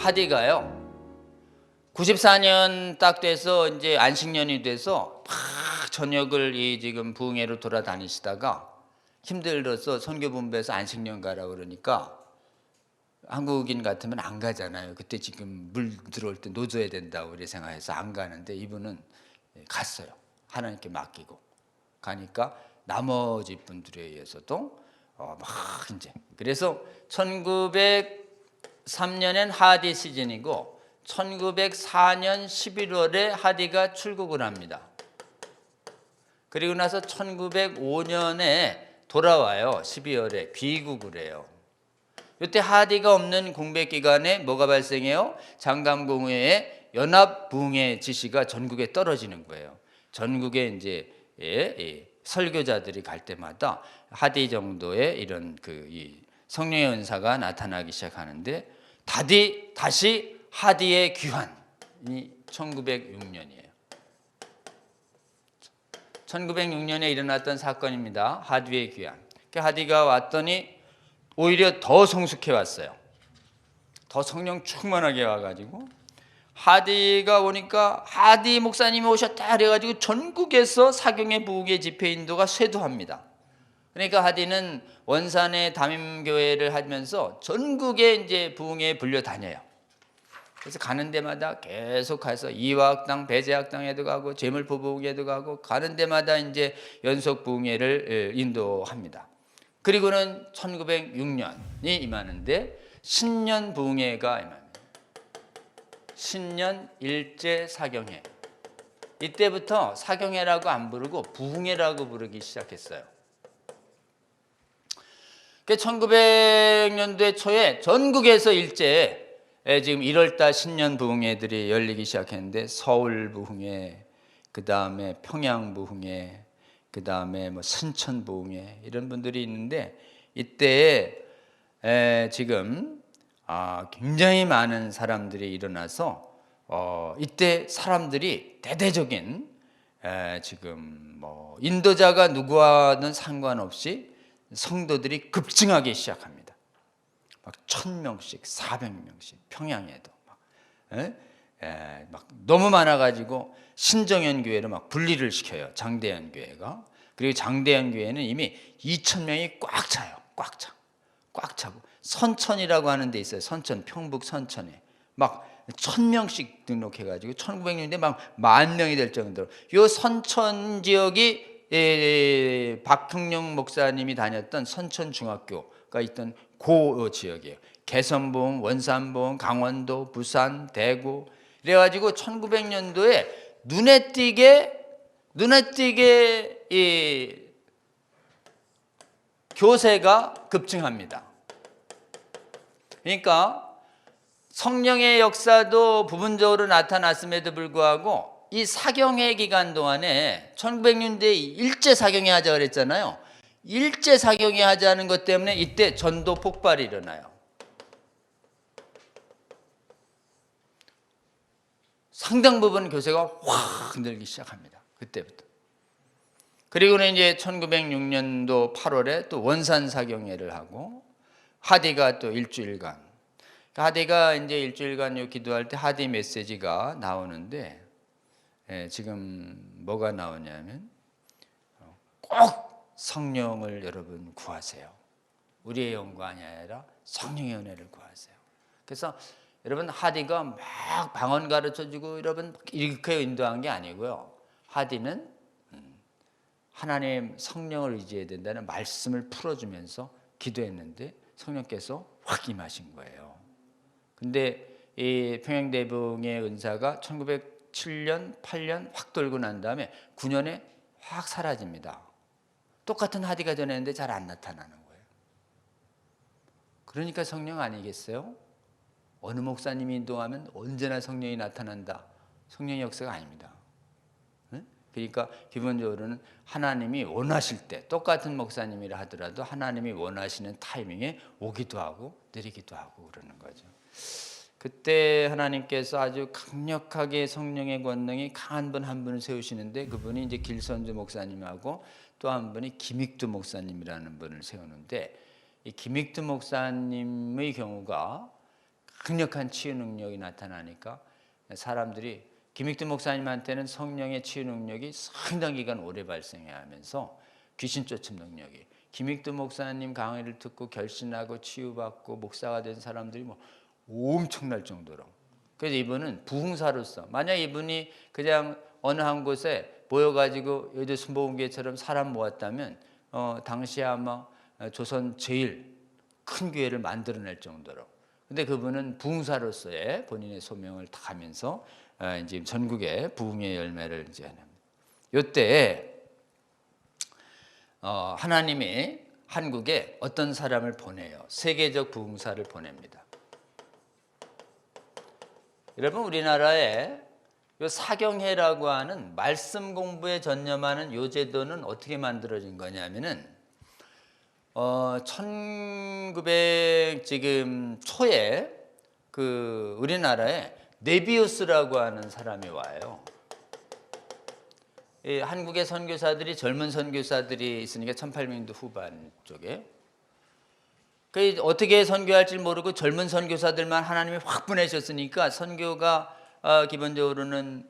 하디가요 94년 딱 돼서 이제 안식년이 돼서 막 전역을 이 지금 부흥회로 돌아다니시다가 힘들어서 선교본부에서 안식년 가라 그러니까 한국인 같으면 안 가잖아요. 그때 지금 물 들어올 때 노져야 된다고 우리 생각해서 안 가는데 이분은 갔어요. 하나님께 맡기고 가니까 나머지 분들에 의해서도 막 이제 그래서 1903년엔 하디 시즌이고 1904년 11월에 하디가 출국을 합니다. 그리고 나서 1905년에 돌아와요. 12월에 귀국을 해요. 이때 하디가 없는 공백 기간에 뭐가 발생해요? 장감공회의 연합부흥회 지시가 전국에 떨어지는 거예요. 전국에 이제 설교자들이 갈 때마다 하디 정도의 이런 이 성령의 은사가 나타나기 시작하는데 다시 하디의 귀환이 1906년이에요. 1906년에 일어났던 사건입니다. 하디의 귀환. 하디가 왔더니 오히려 더 성숙해 왔어요. 더 성령 충만하게 와가지고 하디가 오니까 하디 목사님이 오셨다 그래가지고 전국에서 사경의 부흥회 집회 인도가 쇄도합니다. 그러니까 하디는 원산의 담임교회를 하면서 전국에 이제 부흥회에 불려 다녀요. 그래서 가는 데마다 계속 가서 이화학당, 배재학당에도 가고 재물포부흥회도 가고 가는 데마다 이제 연속 부흥회를 인도합니다. 그리고는 1906년이 임하는데 신년 부흥회가 임합니다. 신년 일제 사경회. 이때부터 사경회라고 안 부르고 부흥회라고 부르기 시작했어요. 1900년대 초에 전국에서 일제 지금 1월달 신년 부흥회들이 열리기 시작했는데 서울 부흥회, 그 다음에 평양 부흥회, 그 다음에 뭐 순천 부흥회 이런 분들이 있는데 이때에 지금 굉장히 많은 사람들이 일어나서 이때 사람들이 대대적인 지금 뭐 인도자가 누구와는 상관없이 성도들이 급증하기 시작합니다. 막 1000명씩, 400명씩 평양에도 막 너무 많아가지고 신정현 교회를 막 분리를 시켜요. 장대현 교회가. 그리고 장대현 교회는 이미 2000명이 꽉 차요. 꽉 차고 선천이라고 하는 데 있어요. 선천, 평북 선천에 막 1000명씩 등록해가지고 1900년대 막 10,000명이 될 정도로 이 선천 지역이 박흥룡 목사님이 다녔던 선천중학교가 있던 그 지역이에요. 개선봉, 원산봉, 강원도, 부산, 대구 이래가지고 1900년도에 눈에 띄게 이 교세가 급증합니다. 그러니까 성령의 역사도 부분적으로 나타났음에도 불구하고 이 사경회 기간 동안에 1900년대에 일제 사경회 하자 그랬잖아요. 일제 사경회 하자는 것 때문에 이때 전도 폭발이 일어나요. 상당 부분 교세가 확 늘기 시작합니다. 그때부터. 그리고는 이제 1906년도 8월에 또 원산 사경회를 하고 하디가 또 일주일간. 하디가 이제 일주일간 기도할 때 하디 메시지가 나오는데 지금 뭐가 나오냐면 꼭 성령을 여러분 구하세요. 우리의 영광이 아니라 성령의 은혜를 구하세요. 그래서 여러분 하디가 막 방언 가르쳐주고 여러분 이렇게 인도한 게 아니고요. 하디는 하나님 성령을 의지해야 된다는 말씀을 풀어주면서 기도했는데 성령께서 확 임하신 거예요. 근데 이 평양대부흥의 은사가 1907년, 8년 확 돌고 난 다음에 9년에 확 사라집니다. 똑같은 하디가 전했는데 잘 안 나타나는 거예요. 그러니까 성령 아니겠어요? 어느 목사님이 인도하면 언제나 성령이 나타난다. 성령의 역사가 아닙니다. 그러니까 기본적으로는 하나님이 원하실 때 똑같은 목사님이라 하더라도 하나님이 원하시는 타이밍에 오기도 하고 내리기도 하고 그러는 거죠. 그때 하나님께서 아주 강력하게 성령의 권능이 강한 분 한 분을 세우시는데 그분이 이제 길선주 목사님하고 또 한 분이 김익두 목사님이라는 분을 세우는데 이 김익두 목사님의 경우가 강력한 치유 능력이 나타나니까 사람들이 김익두 목사님한테는 성령의 치유 능력이 상당 기간 오래 발생해야 하면서 귀신 쫓음 능력이, 김익두 목사님 강의를 듣고 결신하고 치유받고 목사가 된 사람들이 뭐 엄청날 정도로. 그래서 이분은 부흥사로서, 만약 이분이 그냥 어느 한 곳에 모여가지고 요즘 순복음교회처럼 사람 모았다면 당시에 아마 조선 제일 큰 교회를 만들어낼 정도로. 근데 그분은 부흥사로서의 본인의 소명을 다 하면서 이제 전국에 부흥의 열매를 이제 합니다. 이때 하나님이 한국에 어떤 사람을 보내요. 세계적 부흥사를 보냅니다. 여러분, 우리나라에 요 사경회라고 하는 말씀 공부에 전념하는 요 제도는 어떻게 만들어진 거냐면은 1900 지금 초에 그 우리나라에 네비우스라고 하는 사람이 와요. 한국의 선교사들이, 젊은 선교사들이 있으니까 1800년도 후반 쪽에 어떻게 선교할지 모르고 젊은 선교사들만 하나님이 확 보내셨으니까 선교가 기본적으로는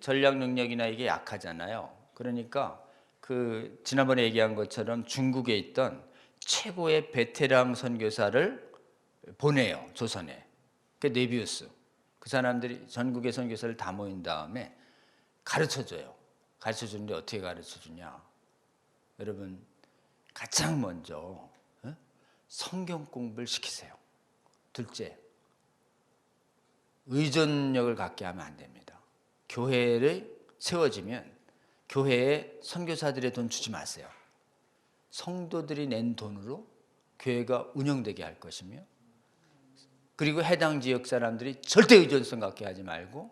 전략 능력이나 이게 약하잖아요. 그러니까 그 지난번에 얘기한 것처럼 중국에 있던 최고의 베테랑 선교사를 보내요, 조선에. 그 네비우스. 그 사람들이 전국의 선교사를 다 모인 다음에 가르쳐줘요. 가르쳐주는데 어떻게 가르쳐주냐? 여러분, 가장 먼저 성경 공부를 시키세요. 둘째, 의존력을 갖게 하면 안 됩니다. 교회를 세워지면 교회에 선교사들의 돈 주지 마세요. 성도들이 낸 돈으로 교회가 운영되게 할 것이며, 그리고 해당 지역 사람들이 절대 의존성 갖게 하지 말고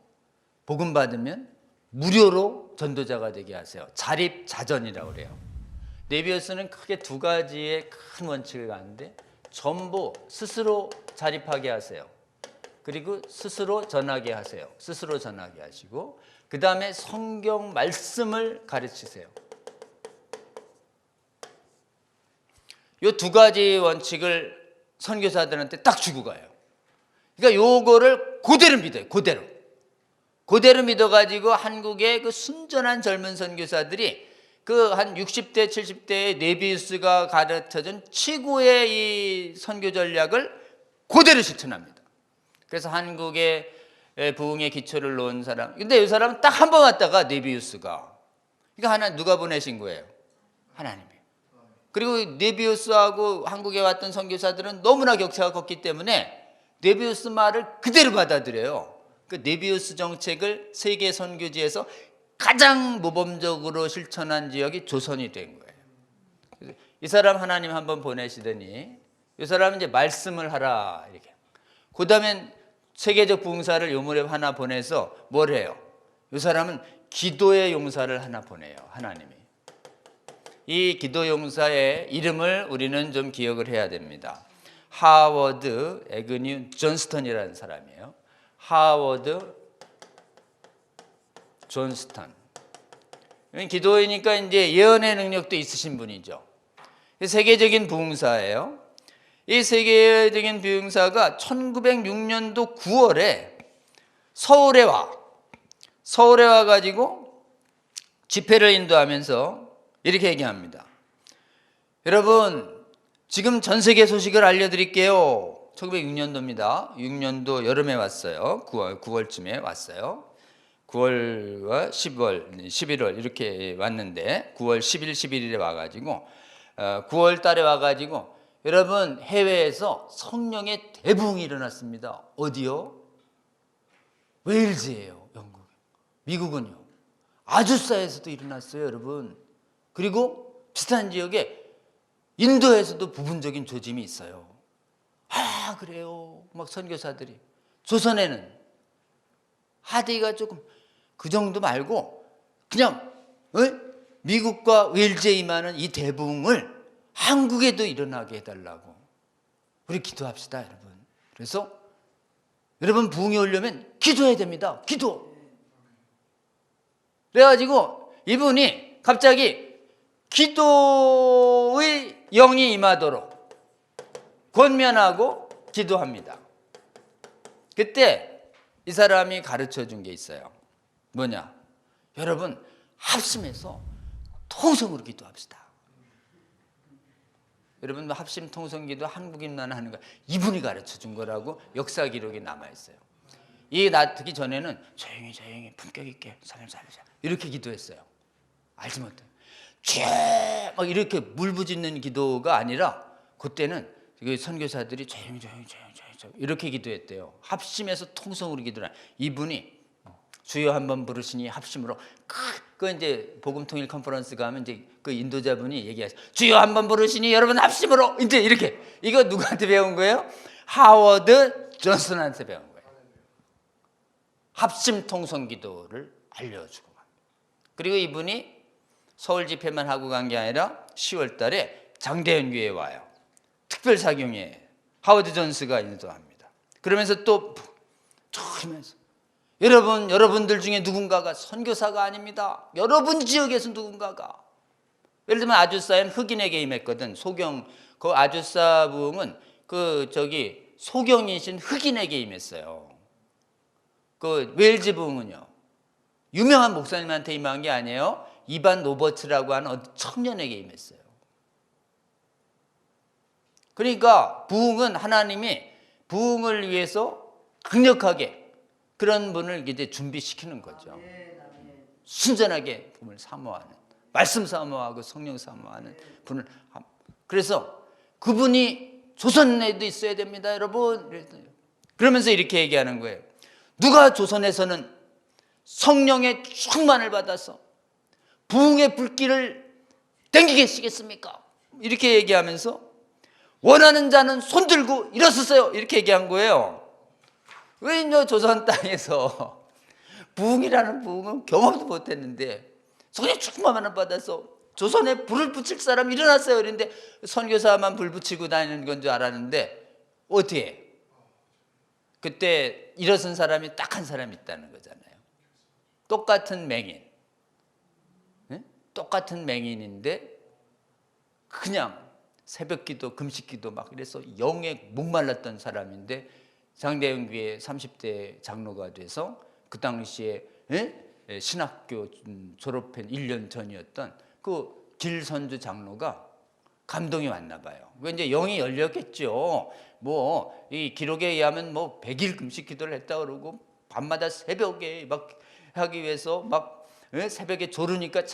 복음 받으면 무료로 전도자가 되게 하세요. 자립자전이라고 그래요. 네비우스는 크게 두 가지의 큰 원칙을 갖는데, 전부 스스로 자립하게 하세요. 그리고 스스로 전하게 하세요. 스스로 전하게 하시고, 그 다음에 성경 말씀을 가르치세요. 이 두 가지 원칙을 선교사들한테 딱 주고 가요. 그러니까 요거를 그대로 믿어요. 그대로 믿어가지고 한국의 그 순전한 젊은 선교사들이 그 한 60대, 70대의 네비우스가 가르쳐준 최고의 이 선교 전략을 그대로 실천합니다. 그래서 한국의 부흥의 기초를 놓은 사람. 근데 이 사람은 딱 한 번 왔다가 네비우스가. 그러니까 누가 보내신 거예요? 하나님이. 그리고 네비우스하고 한국에 왔던 선교사들은 너무나 격차가 컸기 때문에 네비우스 말을 그대로 받아들여요. 그 네비우스 정책을 세계 선교지에서 가장 모범적으로 실천한 지역이 조선이 된 거예요. 이 사람 하나님 한번 보내시더니 이 사람은 이제 말씀을 하라 이렇게. 그다음엔 세계적 부흥사를 요 무렵 하나 보내서 뭘 해요? 이 사람은 기도의 용사를 하나 보내요. 하나님이. 이 기도 용사의 이름을 우리는 좀 기억을 해야 됩니다. 하워드 에그뉴 존스턴이라는 사람이에요. 하워드 존스턴. 기도이니까 이제 예언의 능력도 있으신 분이죠. 세계적인 부흥사예요. 이 세계적인 부흥사가 1906년도 9월에 서울에 와가지고 집회를 인도하면서 이렇게 얘기합니다. 여러분, 지금 전 세계 소식을 알려드릴게요. 1906년도입니다. 6년도 여름에 왔어요. 9월쯤에 왔어요. 9월과 10월, 11월 이렇게 왔는데 9월 10일, 11일에 와가지고 9월 달에 와가지고 여러분, 해외에서 성령의 대부흥이 일어났습니다. 어디요? 웨일즈예요. 영국. 미국은요. 아주사에서도 일어났어요, 여러분. 그리고 비슷한 지역에 인도에서도 부분적인 조짐이 있어요. 아, 그래요. 막 선교사들이. 조선에는 하디가 조금 그 정도 말고 그냥 미국과 웨일즈에 임하는 이 대부흥을 한국에도 일어나게 해달라고 우리 기도합시다, 여러분. 그래서 여러분, 부흥이 오려면 기도해야 됩니다. 기도. 그래가지고 이분이 갑자기 기도의 영이 임하도록 권면하고 기도합니다. 그때 이 사람이 가르쳐 준 게 있어요. 뭐냐? 여러분 합심해서 통성으로 기도합시다. 여러분 합심 통성기도 한국인만 하는 거 이분이 가르쳐 준 거라고 역사 기록에 남아 있어요. 이 낳기 전에는 조용히 품격 있게 살살살 이렇게 기도했어요. 알지 못해. 막 이렇게 물부짖는 기도가 아니라 그때는 선교사들이 조용히 이렇게 기도했대요. 합심해서 통성으로 기도를 이분이 주여 한번 부르시니 합심으로 그 이제 복음통일 컨퍼런스 가면 이제 그 인도자분이 얘기하죠. 주여 한번 부르시니 여러분 합심으로 이제 이렇게 이거 누구한테 배운 거예요? 하워드 존슨한테 배운 거예요. 합심 통성 기도를 알려주고 그리고 이분이 서울 집회만 하고 간 게 아니라 10월 달에 장대현 교회에 와요. 특별 사경에 하워드 존스가 인도합니다. 그러면서 또 하면서 여러분들 중에 누군가가 선교사가 아닙니다. 여러분 지역에서 누군가가 예를 들면 아주사에는 흑인에게 임했거든. 소경 그 아주사 부흥은 소경이신 흑인에게 임했어요. 그 웰즈 부흥은요 유명한 목사님한테 임한 게 아니에요. 이반 로버츠라고 하는 청년에게 임했어요. 그러니까 부흥은 하나님이 부흥을 위해서 강력하게 그런 분을 이제 준비시키는 거죠. 순전하게 분을 사모하는, 말씀 사모하고 성령 사모하는 분을. 그래서 그분이 조선에도 있어야 됩니다, 여러분. 그러면서 이렇게 얘기하는 거예요. 누가 조선에서는 성령의 충만을 받아서 부흥의 불길을 땡기겠습니까? 이렇게 얘기하면서 원하는 자는 손들고 일어서세요. 이렇게 얘기한 거예요. 왜 조선 땅에서 부흥이라는 부흥은 경험도 못했는데 성령 충만을 받아서 조선에 불을 붙일 사람 일어났어요. 그런데 선교사만 불 붙이고 다니는 건 줄 알았는데 어떻게 그때 일어선 사람이 딱 한 사람이 있다는 거잖아요. 똑같은 맹인, 똑같은 맹인인데 그냥 새벽기도 금식기도 막 이래서 영에 목말랐던 사람인데 장대현 교회 30대 장로가 돼서 그 당시에 신학교 졸업한 1년 전이었던 그 길선주 장로가 감동이 왔나 봐요. 그 이제 영이 열렸겠죠. 뭐 이 기록에 의하면 뭐 100일 금식 기도를 했다 그러고 밤마다 새벽에 막 하기 위해서 막 새벽에 졸리니까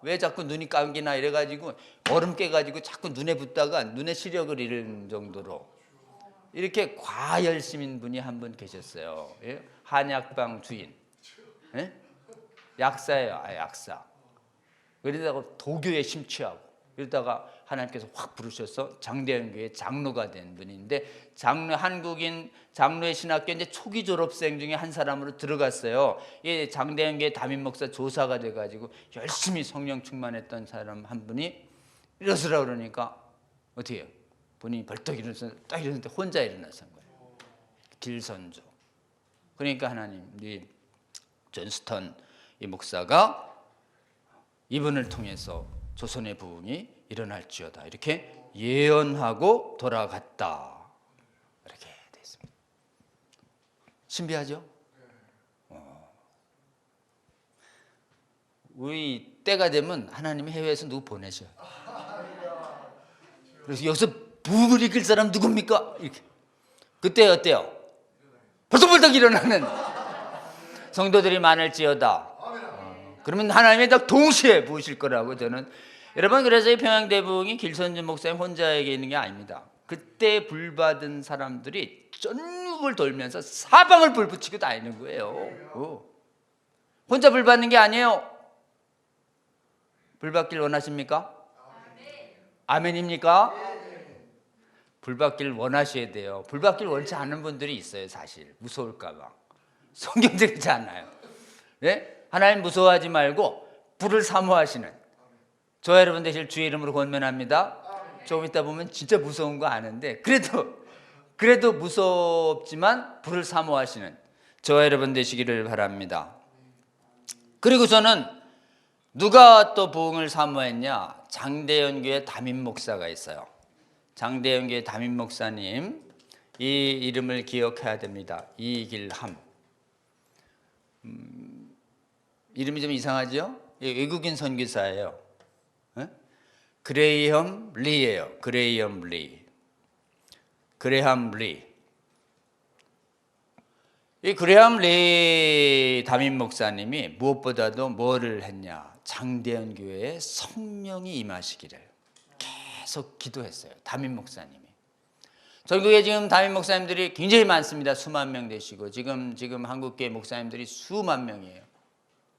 왜 자꾸 눈이 감기나 이래가지고 얼음 깨가지고 자꾸 눈에 붙다가 눈에 시력을 잃은 정도로 이렇게 과열심인 분이 한 분 계셨어요. 한약방 주인, 약사예요, 약사. 그러다가 도교에 심취하고 그러다가 하나님께서 확 부르셔서 장대현 교회 장로가 된 분인데 한국인 장로의 신학교 이제 초기 졸업생 중에 한 사람으로 들어갔어요. 이 장대현 교회 담임 목사 조사가 돼가지고 열심히 성령 충만했던 사람 한 분이 일어서라 그러니까 어떻게 해요? 본인이 벌떡 일어나서 딱 일어났는데 혼자 일어나선 거예요. 길선조. 그러니까 하나님, 이 존스턴 이 목사가 이분을 통해서 조선의 부흥이 일어날지어다 이렇게 예언하고 돌아갔다. 이렇게 되어 있습니다. 신비하죠? 우리 때가 되면 하나님이 해외에서 누구 보내셔요. 그래서 여기서 부흥을 이끌 사람 누굽니까? 이렇게. 그때 어때요? 벌떡벌떡 일어나는 성도들이 많을지어다. 그러면 하나님이 다 동시에 부으실 거라고 저는. 여러분, 그래서 이 평양대부흥이 길선주 목사님 혼자에게 있는 게 아닙니다. 그때 불 받은 사람들이 전국을 돌면서 사방을 불 붙이고 다니는 거예요. 혼자 불 받는 게 아니에요. 불 받길 원하십니까? 아멘입니까? 불 받길 원하셔야 돼요. 불 받길 원치 않는 분들이 있어요. 사실 무서울까 봐. 성경적이지 않아요. 네? 하나님 무서워하지 말고 불을 사모하시는 저와 여러분 되실 주의 이름으로 권면합니다. 조금 있다 보면 진짜 무서운 거 아는데 그래도 무섭지만 불을 사모하시는 저와 여러분 되시기를 바랍니다. 그리고 저는 누가 또 부흥을 사모했냐? 장대현 교회 담임 목사가 있어요. 장대현 교회 담임 목사님, 이 이름을 기억해야 됩니다. 이길함. 이름이 좀 이상하죠? 외국인 선교사예요. 그레이엄 리예요. 그레이엄 리. 그레함 리. 이 그레함 리 담임 목사님이 무엇보다도 뭐를 했냐? 장대현 교회에 성령이 임하시기를 계속 기도했어요. 담임 목사님이. 전국에 지금 담임 목사님들이 굉장히 많습니다. 수만 명 되시고 지금 한국교회 목사님들이 수만 명이에요.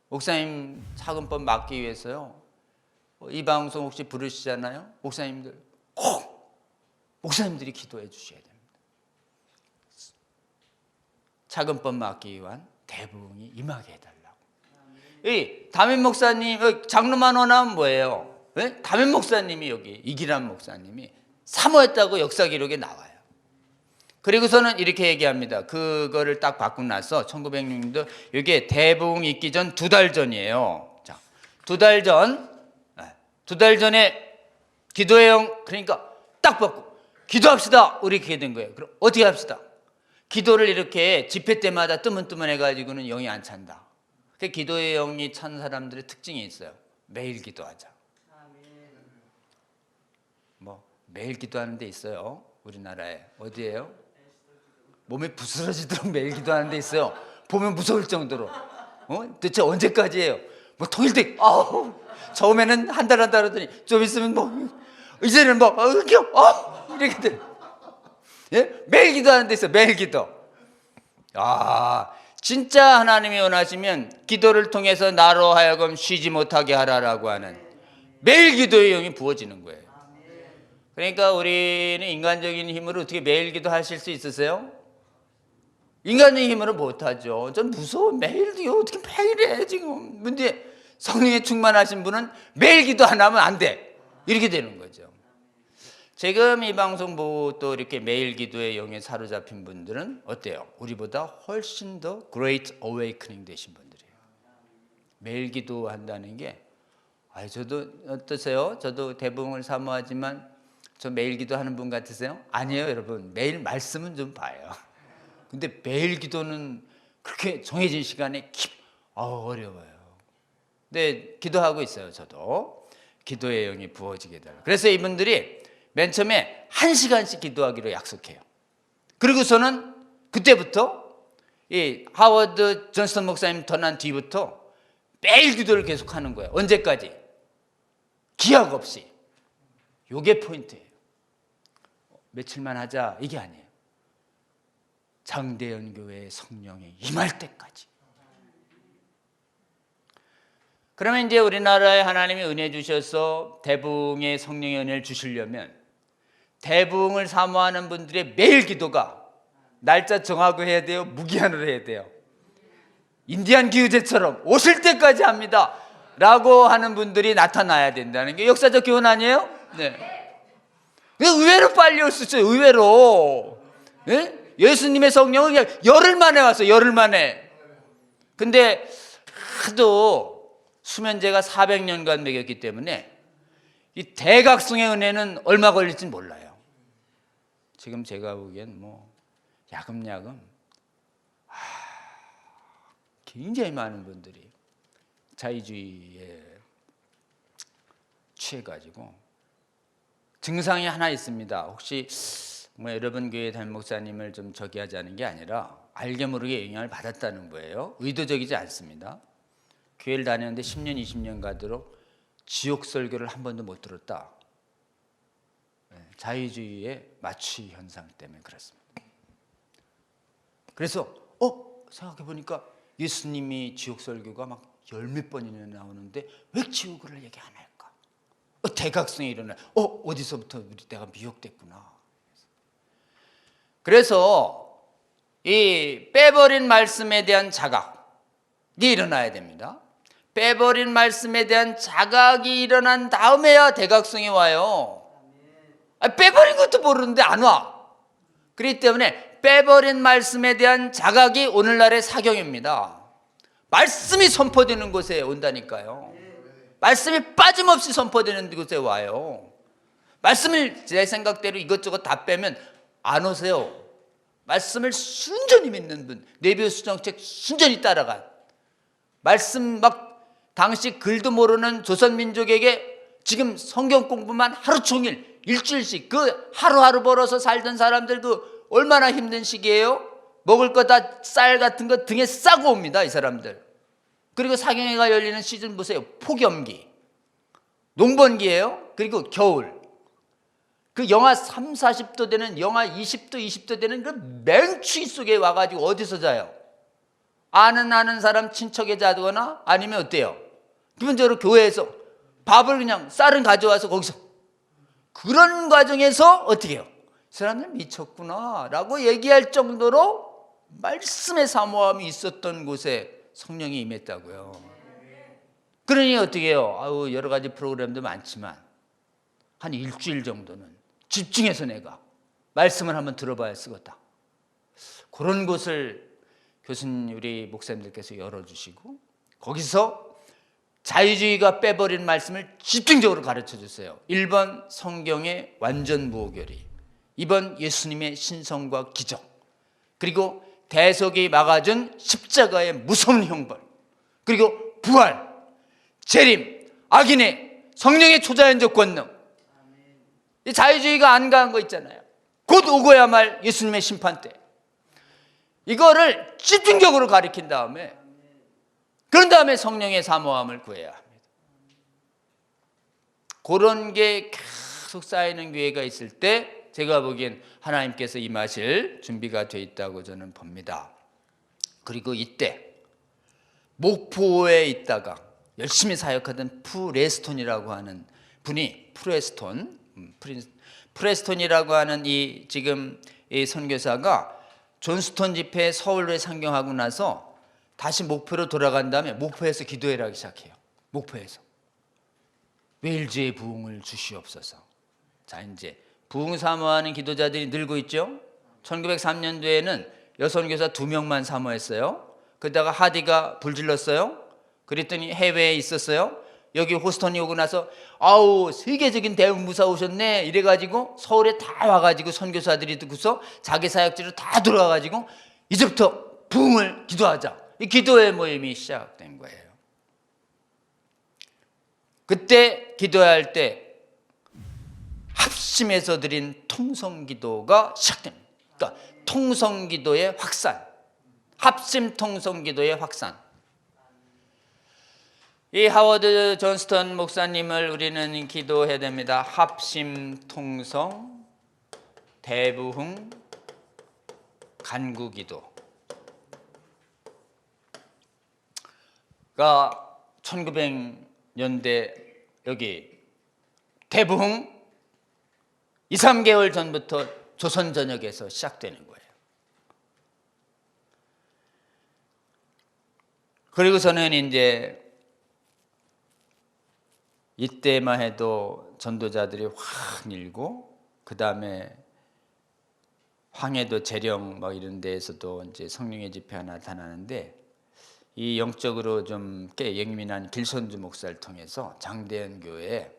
목사님 사근법 막기 위해서요. 이 방송 혹시 부르시잖아요. 목사님들 꼭 목사님들이 기도해 주셔야 됩니다. 차근법 막기 위한 대부흥이 임하게 해달라고. 이 담임 목사님, 장로만 원하면 뭐예요? 네? 담임 목사님이 여기 이기란 목사님이 사모했다고 역사 기록에 나와요. 그리고서는 이렇게 얘기합니다. 그거를 딱 받고 나서 1906년도 이게 대부흥 있기 전 2달 전이에요. 자, 2달 전에 기도의 영, 그러니까 딱 받고 기도합시다. 우리 이렇게 된 거예요. 그럼 어떻게 합시다? 기도를 이렇게 집회 때마다 뜨문뜨문해가지고는 영이 안 찬다. 그 기도의 영이 찬 사람들의 특징이 있어요. 매일 기도하자. 뭐 매일 기도하는 데 있어요. 우리나라에 어디예요? 몸이 부스러지도록 매일 기도하는 데 있어요. 보면 무서울 정도로. 대체 언제까지예요? 뭐 통일대. 처음에는 한 달 하더니 좀 있으면 뭐 이제는 뭐 이렇게 돼. 예? 매일 기도하는 데 있어요. 매일 기도. 진짜 하나님이 원하시면 기도를 통해서 나로 하여금 쉬지 못하게 하라라고 하는 매일 기도의 영이 부어지는 거예요. 그러니까 우리는 인간적인 힘으로 어떻게 매일 기도하실 수 있으세요? 인간적인 힘으로 못하죠. 전 무서워. 매일요. 어떻게 매일 해 지금. 근데 성령에 충만하신 분은 매일 기도 안 하면 안 돼. 이렇게 되는 거죠. 지금 이 방송 보고 또 이렇게 매일 기도의 영에 사로잡힌 분들은 어때요? 우리보다 훨씬 더 Great Awakening 되신 분들이에요. 매일 기도한다는 게 저도 어떠세요? 저도 대부흥을 사모하지만 저 매일 기도하는 분 같으세요? 아니에요, 여러분. 매일 말씀은 좀 봐요. 근데 매일 기도는 그렇게 정해진 시간에 어려워요. 근데 기도하고 있어요, 저도. 기도의 영이 부어지게 되라. 그래서 이분들이 맨 처음에 1시간씩 기도하기로 약속해요. 그리고서는 그때부터 이 하워드 존스턴 목사님 떠난 뒤부터 매일 기도를 계속하는 거예요. 언제까지? 기약 없이. 요게 포인트예요. 며칠만 하자 이게 아니에요. 장대현 교회의 성령이 임할 때까지. 그러면 이제 우리나라에 하나님이 은혜 주셔서 대부흥의 성령의 은혜를 주시려면 대부흥을 사모하는 분들의 매일 기도가 날짜 정하고 해야 돼요? 무기한으로 해야 돼요? 인디안 기우제처럼 오실 때까지 합니다 라고 하는 분들이 나타나야 된다는 게 역사적 교훈 아니에요? 네. 의외로 빨리 올 수 있어요. 의외로. 네? 예수님의 성령은 그냥 열흘 만에 왔어요. 열흘 만에. 근데 하도 수면제가 400년간 먹였기 때문에 이 대각성의 은혜는 얼마 걸릴지 몰라요. 지금 제가 보기엔 뭐 야금야금 굉장히 많은 분들이 자의주의에 취해가지고 증상이 하나 있습니다. 혹시 뭐 여러분 교회 담임 목사님을 좀 저기하자는 게 아니라 알게 모르게 영향을 받았다는 거예요. 의도적이지 않습니다. 교회를 다녔는데 10년, 20년 가도록 지옥 설교를 한 번도 못 들었다. 자의주의의 마취 현상 때문에 그렇습니다. 그래서 생각해 보니까 예수님이 지옥 설교가 막 10몇 번이나 나오는데 왜 지옥을 얘기 안 할까? 대각성이 일어나. 어디서부터 내가 미혹됐구나. 그래서 이 빼버린 말씀에 대한 자각이 일어나야 됩니다. 빼버린 말씀에 대한 자각이 일어난 다음에야 대각성이 와요. 빼버린 것도 모르는데 안 와. 그렇기 때문에 빼버린 말씀에 대한 자각이 오늘날의 사경입니다. 말씀이 선포되는 곳에 온다니까요. 말씀이 빠짐없이 선포되는 곳에 와요. 말씀을 제 생각대로 이것저것 다 빼면 안 오세요. 말씀을 순전히 믿는 분, 뇌비우수정책 순전히 따라간, 말씀 막 당시 글도 모르는 조선민족에게 지금 성경 공부만 하루 종일 일주일씩 그 하루하루 벌어서 살던 사람들 그 얼마나 힘든 시기예요? 먹을 거 다 쌀 같은 거 등에 싸고 옵니다, 이 사람들. 그리고 사경회가 열리는 시즌 보세요. 폭염기, 농번기예요. 그리고 겨울. 그 영하 3, 40도 되는, 영하 20도, 20도 되는 그 맹추위 속에 와가지고 어디서 자요? 아는 사람 친척에 자거나 아니면 어때요? 기본적으로 교회에서 밥을 그냥 쌀은 가져와서 거기서, 그런 과정에서 어떻게 해요? 이 사람들 미쳤구나 라고 얘기할 정도로 말씀의 사모함이 있었던 곳에 성령이 임했다고요. 그러니 어떻게 해요? 아유, 여러 가지 프로그램도 많지만 한 일주일 정도는 집중해서 내가 말씀을 한번 들어봐야 쓰겠다. 그런 곳을 교수님, 우리 목사님들께서 열어주시고 거기서 자유주의가 빼버린 말씀을 집중적으로 가르쳐 주세요. 1번 성경의 완전 무오결의, 2번 예수님의 신성과 기적, 그리고 대속이 막아준 십자가의 무서운 형벌, 그리고 부활, 재림, 악인의 성령의 초자연적 권능. 이 자유주의가 안 가한 거 있잖아요. 곧 오고야 말 예수님의 심판 때. 이거를 집중적으로 가르친 다음에, 그런 다음에 성령의 사모함을 구해야 합니다. 그런 게 계속 쌓이는 교회가 있을 때 제가 보기엔 하나님께서 임하실 준비가 돼 있다고 저는 봅니다. 그리고 이때 목포에 있다가 열심히 사역하던 프레스톤이라고 하는 분이, 프레스톤이라고 하는 이 지금 이 선교사가 존스턴 집회 서울에 상경하고 나서 다시 목포로 돌아간 다음에 목포에서 기도회를 하기 시작해요. 목포에서 웨일즈의 부흥을 주시옵소서. 자, 이제 부흥 사모하는 기도자들이 늘고 있죠. 1903년도에는 여선교사 2명만 사모했어요. 그러다가 하디가 불질렀어요. 그랬더니 해외에 있었어요. 여기 호스턴이 오고 나서 아우, 세계적인 대응무사 오셨네 이래가지고 서울에 다 와가지고 선교사들이 듣고서 자기 사역지로 다 돌아가가지고 이제부터 부흥을 기도하자, 이 기도회 모임이 시작된 거예요. 그때 기도할 때 합심해서 드린 통성기도가 시작됩니다. 그러니까 통성기도의 확산, 합심 통성기도의 확산. 이 하워드 존스턴 목사님을 우리는 기도해야 됩니다. 합심 통성 대부흥 간구기도가 1900년대 여기 대부흥 2, 3개월 전부터 조선 전역에서 시작되는 거예요. 그리고서는 이제 이때만 해도 전도자들이 확 늘고, 그 다음에 황해도 재령 뭐 이런 데에서도 이제 성령의 집회가 나타나는데, 이 영적으로 좀 꽤 예민한 길선주 목사를 통해서 장대현 교회에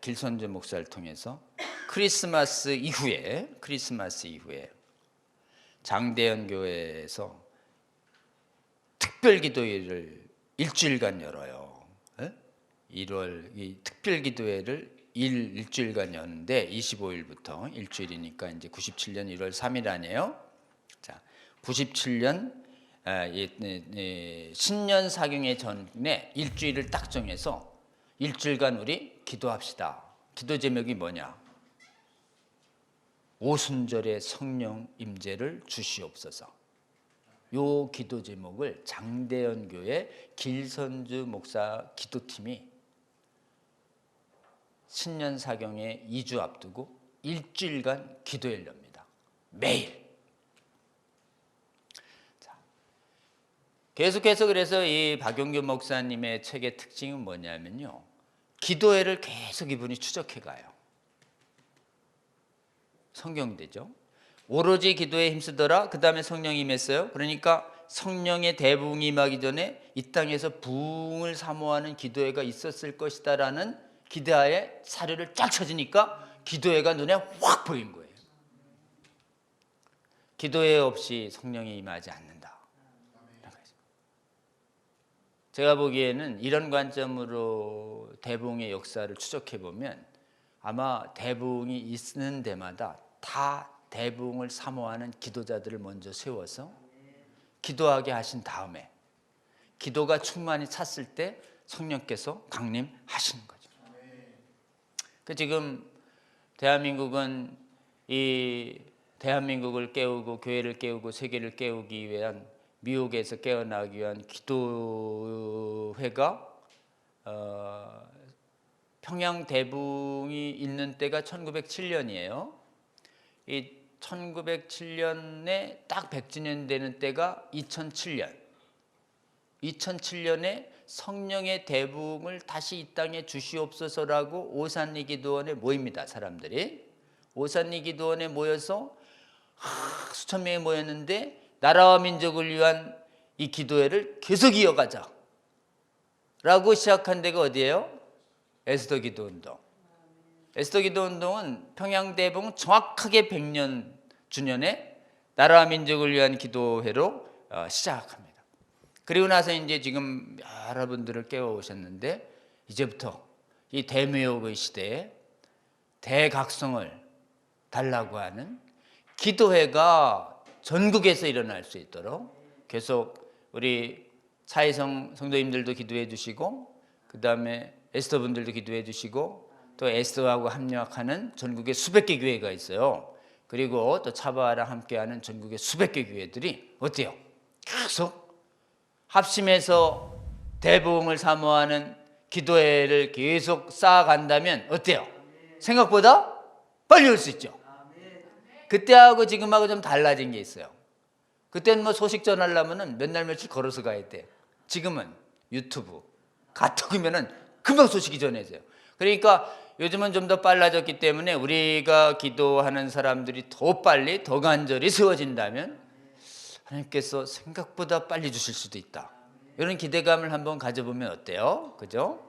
길선주 목사를 통해서 크리스마스 이후에 장대현 교회에서 특별기도회를 일주일간 열어요. 1월 이 특별기도회를 일주일간 여는데 25일부터 일주일이니까 이제 97년 1월 3일 아니에요. 자, 97년 신년 사경의 전에 일주일을 딱 정해서 일주일간 우리 기도합시다. 기도 제목이 뭐냐? 오순절의 성령 임재를 주시옵소서. 요 기도 제목을 장대현 교회 길선주 목사 기도팀이 신년 사경에 2주 앞두고 일주일간 기도회를 엽니다. 매일. 자, 계속해서 그래서 이 박용규 목사님의 책의 특징은 뭐냐면요, 기도회를 계속 이분이 추적해 가요. 성경대죠. 오로지 기도에 힘쓰더라. 그 다음에 성령이 임했어요. 그러니까 성령의 대부흥이 임하기 전에 이 땅에서 부흥을 사모하는 기도회가 있었을 것이다 라는 기대하에 사료를 쫙 쳐주니까 기도회가 눈에 확 보인 거예요. 기도회 없이 성령이 임하지 않는다. 제가 보기에는 이런 관점으로 대부흥의 역사를 추적해 보면 아마 대부흥이 있는 데마다 다 대부흥을 사모하는 기도자들을 먼저 세워서 기도하게 하신 다음에 기도가 충만히 찼을 때 성령께서 강림하시는 거죠. 지금 대한민국은 이 대한민국을 깨우고 교회를 깨우고 세계를 깨우기 위한 미혹에서 깨어나기 위한 기도회가 평양 대부흥이 있는 때가 1907년이에요. 이 1907년에 딱 100주년 되는 때가 2007년. 2007년에 성령의 대부흥을 다시 이 땅에 주시옵소서라고 오산리 기도원에 모입니다. 사람들이 오산리 기도원에 모여서 수천 명이 모였는데 나라와 민족을 위한 이 기도회를 계속 이어가자 라고 시작한 데가 어디예요? 에스더 기도운동. 에스더 기도운동은 평양 대부흥 정확하게 100년 주년에 나라와 민족을 위한 기도회로 시작합니다. 그리고 나서 이제 지금 여러분들을 깨워오셨는데 이제부터 이 대묘욕의 시대에 대각성을 달라고 하는 기도회가 전국에서 일어날 수 있도록 계속 우리 차이성 성도님들도 기도해 주시고 그 다음에 에스더 분들도 기도해 주시고 또 에스더하고 합력하는 전국에 수백 개 교회가 있어요. 그리고 또 차바랑 함께하는 전국의 수백 개 교회들이 어때요? 계속 합심해서 대부흥을 사모하는 기도회를 계속 쌓아간다면 어때요? 생각보다 빨리 올 수 있죠. 그때하고 지금하고 좀 달라진 게 있어요. 그때는 뭐 소식 전하려면은 몇 날 며칠 걸어서 가야 돼. 지금은 유튜브, 카톡이면은 금방 소식이 전해져요. 그러니까 요즘은 좀 더 빨라졌기 때문에 우리가 기도하는 사람들이 더 빨리, 더 간절히 세워진다면 하나님께서 생각보다 빨리 주실 수도 있다. 이런 기대감을 한번 가져보면 어때요? 그죠?